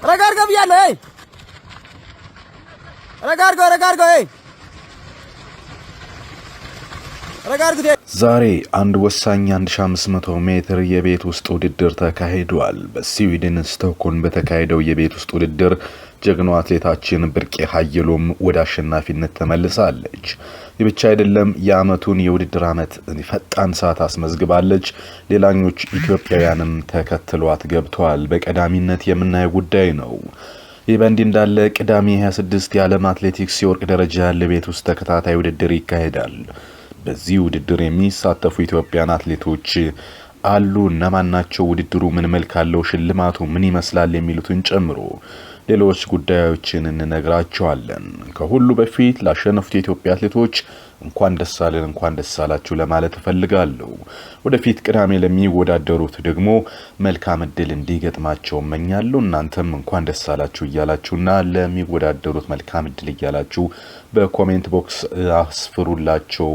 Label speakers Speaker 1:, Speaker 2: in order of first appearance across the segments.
Speaker 1: ረጋርገው ብያለሁ። ረጋርገው
Speaker 2: ዛሬ አንድ ወሳኝ 1500 ሜትር የቤት ውስጥ ውድድር ተካሂዷል። በስዊድን ስቶክሆልም በተካሄደው የቤት ውስጥ ውድድር ጀግናዋ አትሌታችን ብርቄ ኃይሎም ወደ አሸናፊነት ተመልሳለች። ይህ ብቻ አይደለም፣ የዓመቱን የውድድር ዓመት ፈጣን ሰዓት አስመዝግባለች። ሌላኞች ኢትዮጵያውያንም ተከትሏት ገብተዋል። በቀዳሚነት የምናየው ጉዳይ ነው። ይህ በእንዲህ እንዳለ ቅዳሜ 26 የዓለም አትሌቲክስ የወርቅ ደረጃ ለቤት ውስጥ ተከታታይ ውድድር ይካሄዳል። በዚህ ውድድር የሚሳተፉ ኢትዮጵያን አትሌቶች አሉ። እነማን ናቸው? ውድድሩ ምን መልክ አለው? ሽልማቱ ምን ይመስላል? የሚሉትን ጨምሮ ሌሎች ጉዳዮችን እንነግራቸዋለን። ከሁሉ በፊት ላሸነፉት የኢትዮጵያ አትሌቶች እንኳን ደስ አለን፣ እንኳን ደስ አላችሁ ለማለት እፈልጋለሁ። ወደፊት ቅዳሜ ለሚወዳደሩት ደግሞ መልካም እድል እንዲገጥማቸው እመኛለሁ። እናንተም እንኳን ደስ አላችሁ እያላችሁና ለሚወዳደሩት መልካም እድል እያላችሁ በኮሜንት ቦክስ አስፍሩላቸው።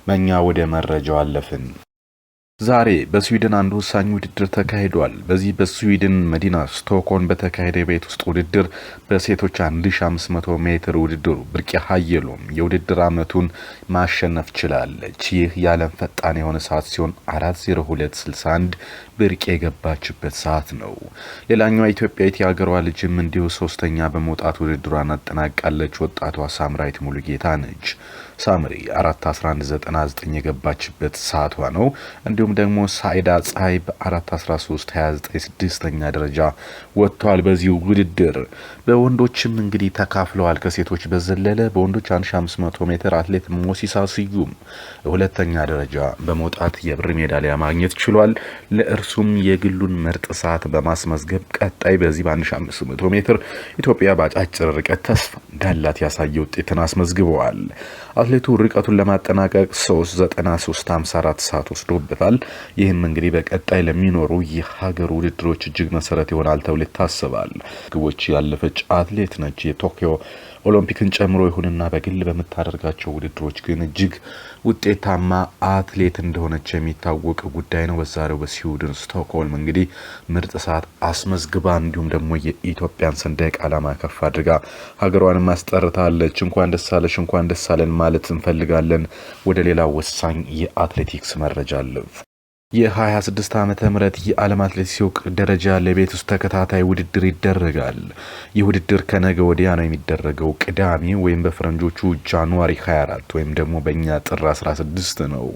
Speaker 2: መኛ ወደ መረጃው አለፍን። ዛሬ በስዊድን አንድ ወሳኝ ውድድር ተካሂዷል። በዚህ በስዊድን መዲና ስቶክሆልም በተካሄደ የቤት ውስጥ ውድድር በሴቶች 1500 ሜትር ውድድሩ ብርቄ ኃይሎም የውድድር ዓመቱን ማሸነፍ ችላለች። ይህ የዓለም ፈጣን የሆነ ሰዓት ሲሆን 4:02:61 ብርቄ የገባችበት ሰዓት ነው። ሌላኛዋ ኢትዮጵያዊት የሀገሯ ልጅም እንዲሁ ሶስተኛ በመውጣት ውድድሯን አጠናቃለች። ወጣቷ ሳምራዊት ሙሉጌታ ነች። ሳምሪ 4:11:99 የገባችበት ሰዓቷ ነው። እንዲሁም ደግሞ ሳይዳ ፀሐይ በ4:13:29 ስድስተኛ ደረጃ ወጥቷል። በዚህ ውድድር በወንዶችም እንግዲህ ተካፍለዋል። ከሴቶች በዘለለ በወንዶች 1500 ሜትር አትሌት ሞሲሳ ስዩም ሁለተኛ ደረጃ በመውጣት የብር ሜዳሊያ ማግኘት ችሏል። ለእርሱም የግሉን ምርጥ ሰዓት በማስመዝገብ ቀጣይ በዚህ በ1500 ሜትር ኢትዮጵያ በአጫጭር ርቀት ተስፋ እንዳላት ያሳየ ውጤትን አስመዝግበዋል። አትሌቱ ርቀቱን ለማጠናቀቅ 3:93:54 ሰዓት ወስዶበታል። ይህም እንግዲህ በቀጣይ ለሚኖሩ የሀገር ውድድሮች እጅግ መሰረት ይሆናል ተብሎ ይታሰባል። ግቦች ያለፈች አትሌት ነች የቶኪዮ ኦሎምፒክን ጨምሮ። ይሁንና በግል በምታደርጋቸው ውድድሮች ግን እጅግ ውጤታማ አትሌት እንደሆነች የሚታወቅ ጉዳይ ነው። በዛሬው በስዊድን ስቶክሆልም እንግዲህ ምርጥ ሰዓት አስመዝግባ እንዲሁም ደግሞ የኢትዮጵያን ሰንደቅ ዓላማ ከፍ አድርጋ ሀገሯን ማስጠርታለች። እንኳን ደስ አለሽ፣ እንኳን ደስ አለን ማለት እንፈልጋለን። ወደ ሌላ ወሳኝ የአትሌቲክስ መረጃ አለፍ። የ26 ዓመተ ምህረት የዓለም አትሌቲክስ የወርቅ ደረጃ ለቤት ውስጥ ተከታታይ ውድድር ይደረጋል። ይህ ውድድር ከነገ ወዲያ ነው የሚደረገው፣ ቅዳሜ ወይም በፈረንጆቹ ጃንዋሪ 24 ወይም ደግሞ በእኛ ጥር 16 ነው።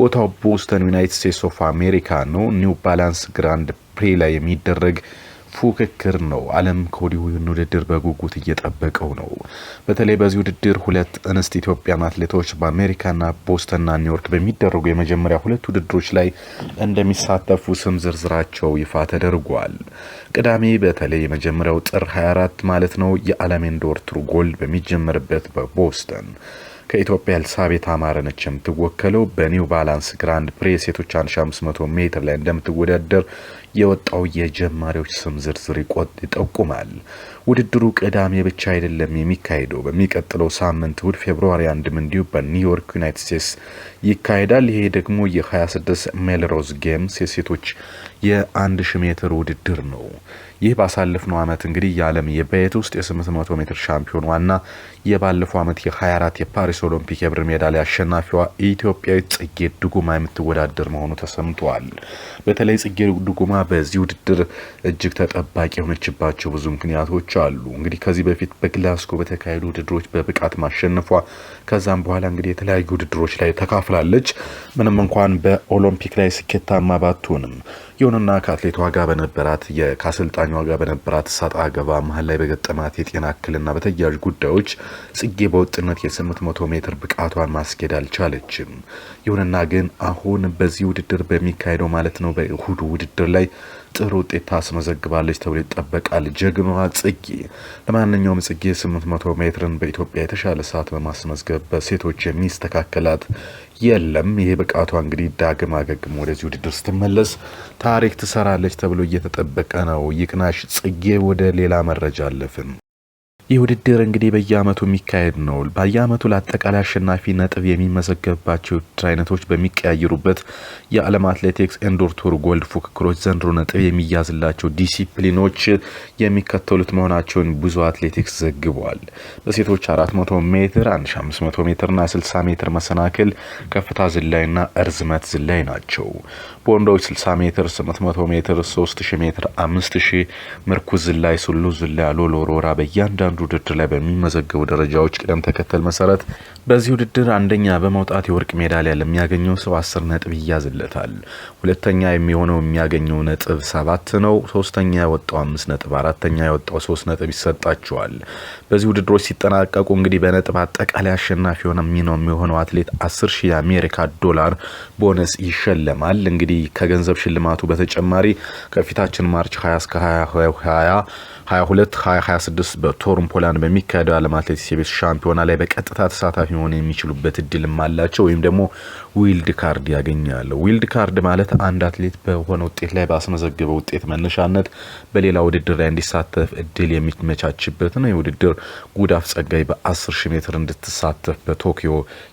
Speaker 2: ቦታው ቦስተን ዩናይትድ ስቴትስ ኦፍ አሜሪካ ነው። ኒው ባላንስ ግራንድ ፕሪ ላይ የሚደረግ ፉክክር ነው። ዓለም ከወዲሁ ውድድር በጉጉት እየጠበቀው ነው። በተለይ በዚህ ውድድር ሁለት እንስት ኢትዮጵያን አትሌቶች በአሜሪካና ቦስተንና ኒውዮርክ በሚደረጉ የመጀመሪያ ሁለት ውድድሮች ላይ እንደሚሳተፉ ስም ዝርዝራቸው ይፋ ተደርጓል። ቅዳሜ በተለይ የመጀመሪያው ጥር 24 ማለት ነው የዓለም ኢንዶር ትሩ ጎልድ በሚጀመርበት በቦስተን ከኢትዮጵያ ኤልሳቤት አማረ ነች የምትወከለው። በኒው ባላንስ ግራንድ ፕሪ ሴቶች 1500 ሜትር ላይ እንደምትወዳደር የወጣው የጀማሪዎች ስም ዝርዝር ይጠቁማል። ውድድሩ ቅዳሜ ብቻ አይደለም የሚካሄደው፣ በሚቀጥለው ሳምንት እሁድ ፌብሩዋሪ 1 እንዲሁ በኒውዮርክ ዩናይትድ ስቴትስ ይካሄዳል። ይሄ ደግሞ የ26 ሜልሮዝ ጌምስ የሴቶች የ1000 ሜትር ውድድር ነው። ይህ ባሳለፍነው ዓመት እንግዲህ የዓለም የቤት ውስጥ የ800 ሜትር ሻምፒዮን ዋና የባለፈው ዓመት የ24 የፓሪስ ኦሎምፒክ የብር ሜዳሊያ አሸናፊዋ ኢትዮጵያዊት ጽጌ ድጉማ የምትወዳደር መሆኑ ተሰምቷል። በተለይ ጽጌ ድጉማ በዚህ ውድድር እጅግ ተጠባቂ የሆነችባቸው ብዙ ምክንያቶች አሉ። እንግዲህ ከዚህ በፊት በግላስጎ በተካሄዱ ውድድሮች በብቃት ማሸነፏ፣ ከዛም በኋላ እንግዲህ የተለያዩ ውድድሮች ላይ ተካፍላለች። ምንም እንኳን በኦሎምፒክ ላይ ስኬታማ ባትሆንም ይሁንና ከአትሌቷ ጋር በነበራት ከአሰልጣኟ ጋር በነበራት ሰጣ ገባ መሀል ላይ በገጠማት የጤና እክልና በተያያዥ ጉዳዮች ጽጌ በወጥነት የ800 ሜትር ብቃቷን ማስኬድ አልቻለችም። ይሁንና ግን አሁን በዚህ ውድድር በሚካሄደው ማለት ነው በእሁዱ ውድድር ላይ ጥሩ ውጤት ታስመዘግባለች ተብሎ ይጠበቃል ጀግናዋ ጽጌ። ለማንኛውም ጽጌ 800 ሜትርን በኢትዮጵያ የተሻለ ሰዓት በማስመዝገብ በሴቶች የሚስተካከላት የለም። ይሄ ብቃቷ እንግዲህ ዳግም አገግሞ ወደዚህ ውድድር ስትመለስ ታሪክ ትሰራለች ተብሎ እየተጠበቀ ነው። ይቅናሽ ጽጌ። ወደ ሌላ መረጃ አለፍን። ይህ ውድድር እንግዲህ በየአመቱ የሚካሄድ ነው። በየአመቱ ለአጠቃላይ አሸናፊ ነጥብ የሚመዘገብባቸው ውድድር አይነቶች በሚቀያየሩበት የዓለም አትሌቲክስ ኢንዶር ቱር ጎልድ ፉክክሮች ዘንድሮ ነጥብ የሚያዝላቸው ዲሲፕሊኖች የሚከተሉት መሆናቸውን ብዙ አትሌቲክስ ዘግቧል። በሴቶች 400 ሜትር፣ 1500 ሜትርና 60 ሜትር መሰናክል፣ ከፍታ ዝላይና እርዝመት ዝላይ ናቸው። በወንዶች 60 ሜትር፣ 800 ሜትር፣ 3000 ሜትር፣ 5000 ምርኩዝ ዝላይ፣ ሱሉ ዝላይ፣ አሎሎ ሮራ በእያንዳንዱ ውድድር ላይ በሚመዘገቡ ደረጃዎች ቅደም ተከተል መሰረት በዚህ ውድድር አንደኛ በመውጣት የወርቅ ሜዳሊያ ለሚያገኘው ሰው 10 ነጥብ ይያዝለታል። ሁለተኛ የሚሆነው የሚያገኘው ነጥብ 7 ነው። ሶስተኛ ያወጣው 5 ነጥብ፣ አራተኛ ያወጣው 3 ነጥብ ይሰጣቸዋል። በዚህ ውድድሮች ሲጠናቀቁ እንግዲህ በነጥብ አጠቃላይ አሸናፊ የሚሆነው አትሌት 10,000 የአሜሪካ ዶላር ቦነስ ይሸለማል። እንግዲህ ከገንዘብ ሽልማቱ በተጨማሪ ከፊታችን ማርች 20 እስከ 2026 በቶሩን ፖላንድ በሚካሄደው ዓለም አትሌቲክስ የቤት ሻምፒዮና ላይ በቀጥታ ተሳታፊ መሆን የሚችሉበት እድልም አላቸው። ወይም ደግሞ ዊልድ ካርድ ያገኛሉ። ዊልድ ካርድ ማለት አንድ አትሌት በሆነ ውጤት ላይ ባስመዘገበው ውጤት መነሻነት በሌላ ውድድር ላይ እንዲሳተፍ እድል የሚመቻችበት ነው። የውድድር ጉዳፍ ጸጋይ በ10,000 ሜትር እንድትሳተፍ በቶኪዮ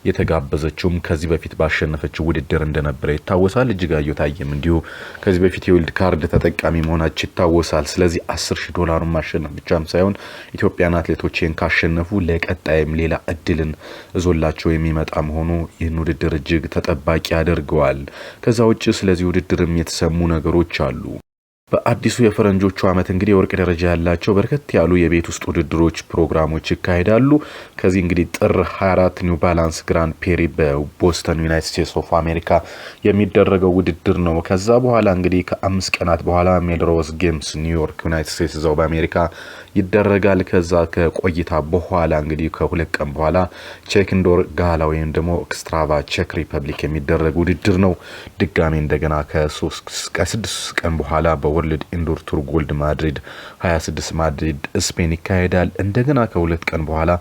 Speaker 2: የተጋበዘችውም ከዚህ በፊት ባሸነፈችው ውድድር እንደነበረ ይታወሳል። እጅጋየሁ ታየም እንዲሁ ከዚህ በፊት የዊልድ ካርድ ተጠቃሚ መሆናቸው ይታወሳል። ስለዚህ 10,000 ዶላር ማሸነፍ ብቻም ሳይሆን ኢትዮጵያን አትሌቶችን ካሸነፉ ለቀጣይም ሌላ እድልን እዞላቸው የሚመጣ መሆኑ ይህን ውድድር እጅግ ተጠባቂ ያደርገዋል። ከዛ ውጭ ስለዚህ ውድድርም የተሰሙ ነገሮች አሉ። በአዲሱ የፈረንጆቹ ዓመት እንግዲህ የወርቅ ደረጃ ያላቸው በርከት ያሉ የቤት ውስጥ ውድድሮች ፕሮግራሞች ይካሄዳሉ። ከዚህ እንግዲህ ጥር 24 ኒው ባላንስ ግራንድ ፔሪ በቦስተን ዩናይትድ ስቴትስ ኦፍ አሜሪካ የሚደረገው ውድድር ነው። ከዛ በኋላ እንግዲህ ከ5 ቀናት በኋላ ሜልሮዝ ጌምስ ኒውዮርክ ዩናይትድ ስቴትስ እዛው በአሜሪካ ይደረጋል። ከዛ ከቆይታ በኋላ እንግዲህ ከ2 ቀን በኋላ ቼክ ኢንዶር ጋላ ወይም ደግሞ ኤክስትራቫ ቼክ ሪፐብሊክ የሚደረግ ውድድር ነው። ድጋሜ እንደገና ከ6 ቀን በኋላ ወርልድ ኢንዶር ቱር ጎልድ ማድሪድ 26 ማድሪድ ስፔን ይካሄዳል። እንደገና ከ2 ቀን በኋላ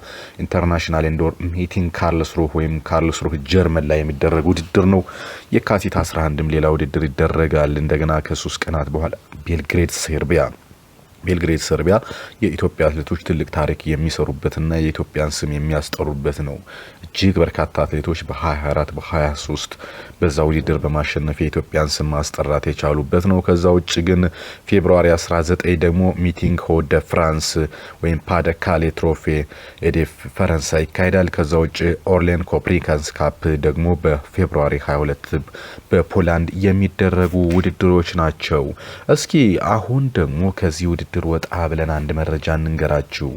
Speaker 2: ኢንተርናሽናል ኢንዶር ሚቲንግ ካርልስሩህ ወይም ካርልስሩህ ጀርመን ላይ የሚደረግ ውድድር ነው። የካቲት 11ም ሌላ ውድድር ይደረጋል። እንደገና ከ3 ቀናት በኋላ ቤልግሬድ ሰርቢያ የኢትዮጵያ አትሌቶች ትልቅ ታሪክ የሚሰሩበትና የኢትዮጵያን ስም የሚያስጠሩበት ነው። እጅግ በርካታ አትሌቶች በ2024 በ23 በዛ ውድድር በማሸነፍ የኢትዮጵያን ስም ማስጠራት የቻሉበት ነው። ከዛ ውጭ ግን ፌብሩዋሪ 19 ደግሞ ሚቲንግ ሆደ ፍራንስ ወይም ፓደካሌ ትሮፌ ኤዴፍ ፈረንሳይ ይካሄዳል። ከዛ ውጭ ኦርሌን ኮፕሪካንስ ካፕ ደግሞ በፌብሩዋሪ 22 በፖላንድ የሚደረጉ ውድድሮች ናቸው። እስኪ አሁን ደግሞ ከዚህ ውድድር ወጣ ብለን አንድ መረጃ እንንገራችሁ።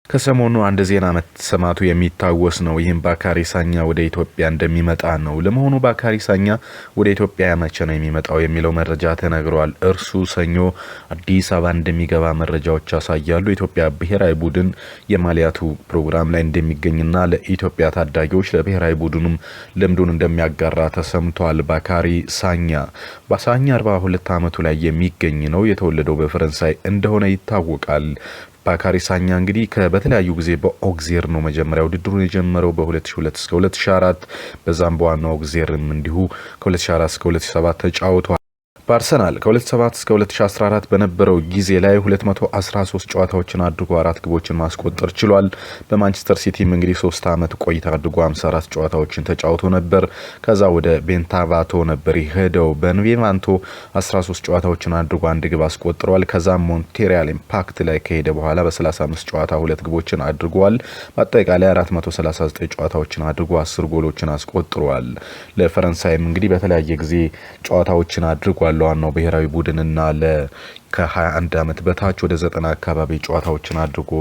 Speaker 2: ከሰሞኑ አንድ ዜና መሰማቱ የሚታወስ ነው። ይህም ባካሪ ሳኛ ወደ ኢትዮጵያ እንደሚመጣ ነው። ለመሆኑ ባካሪ ሳኛ ወደ ኢትዮጵያ መቼ ነው የሚመጣው የሚለው መረጃ ተነግሯል። እርሱ ሰኞ አዲስ አበባ እንደሚገባ መረጃዎች ያሳያሉ። ኢትዮጵያ ብሔራዊ ቡድን የማሊያቱ ፕሮግራም ላይ እንደሚገኝና ለኢትዮጵያ ታዳጊዎች ለብሔራዊ ቡድኑም ልምዱን እንደሚያጋራ ተሰምቷል። ባካሪ ሳኛ 42 ዓመቱ ላይ የሚገኝ ነው። የተወለደው በፈረንሳይ እንደሆነ ይታወቃል። ባካሪ ሳኛ እንግዲህ በተለያዩ ጊዜ በኦግዜር ነው መጀመሪያ ውድድሩን የጀመረው በ2002 እስከ 2004 በዛም በዋናው ኦግዜርም እንዲሁ ከ2004 እስከ 2007 ተጫውቷል። በአርሰናል ከ2007 እስከ 2014 በነበረው ጊዜ ላይ 213 ጨዋታዎችን አድርጎ 4 ግቦችን ማስቆጠር ችሏል። በማንቸስተር ሲቲም እንግዲህ 3 ዓመት ቆይታ አድርጎ 54 ጨዋታዎችን ተጫውቶ ነበር። ከዛ ወደ ቤንታቫቶ ነበር የሄደው። በቤንታቫቶ 13 ጨዋታዎችን አድርጎ 1 ግብ አስቆጥሯል። ከዛም ሞንቴሪያል ኢምፓክት ላይ ከሄደ በኋላ በ35 ጨዋታ 2 ግቦችን አድርጓል። በአጠቃላይ 439 ጨዋታዎችን አድርጎ 10 ጎሎችን አስቆጥሯል። ለፈረንሳይም እንግዲህ በተለያየ ጊዜ ጨዋታዎችን አድርጓል። ዋናው ብሔራዊ ቡድንና ከ21 ዓመት በታች ወደ 90 አካባቢ ጨዋታዎችን አድርጎ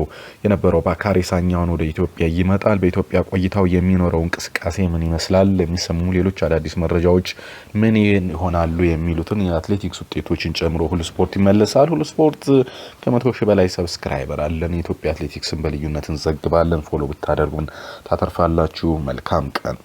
Speaker 2: የነበረው ባካሪ ሳኛውን ወደ ኢትዮጵያ ይመጣል። በኢትዮጵያ ቆይታው የሚኖረው እንቅስቃሴ ምን ይመስላል፣ የሚሰሙ ሌሎች አዳዲስ መረጃዎች ምን ይሆናሉ የሚሉትን የአትሌቲክስ ውጤቶችን ጨምሮ ሁሉ ስፖርት ይመለሳል። ሁሉ ስፖርት ከ100,000 በላይ ሰብስክራይበር አለን። የኢትዮጵያ አትሌቲክስን በልዩነት እንዘግባለን። ፎሎ ብታደርጉን ታተርፋላችሁ። መልካም ቀን።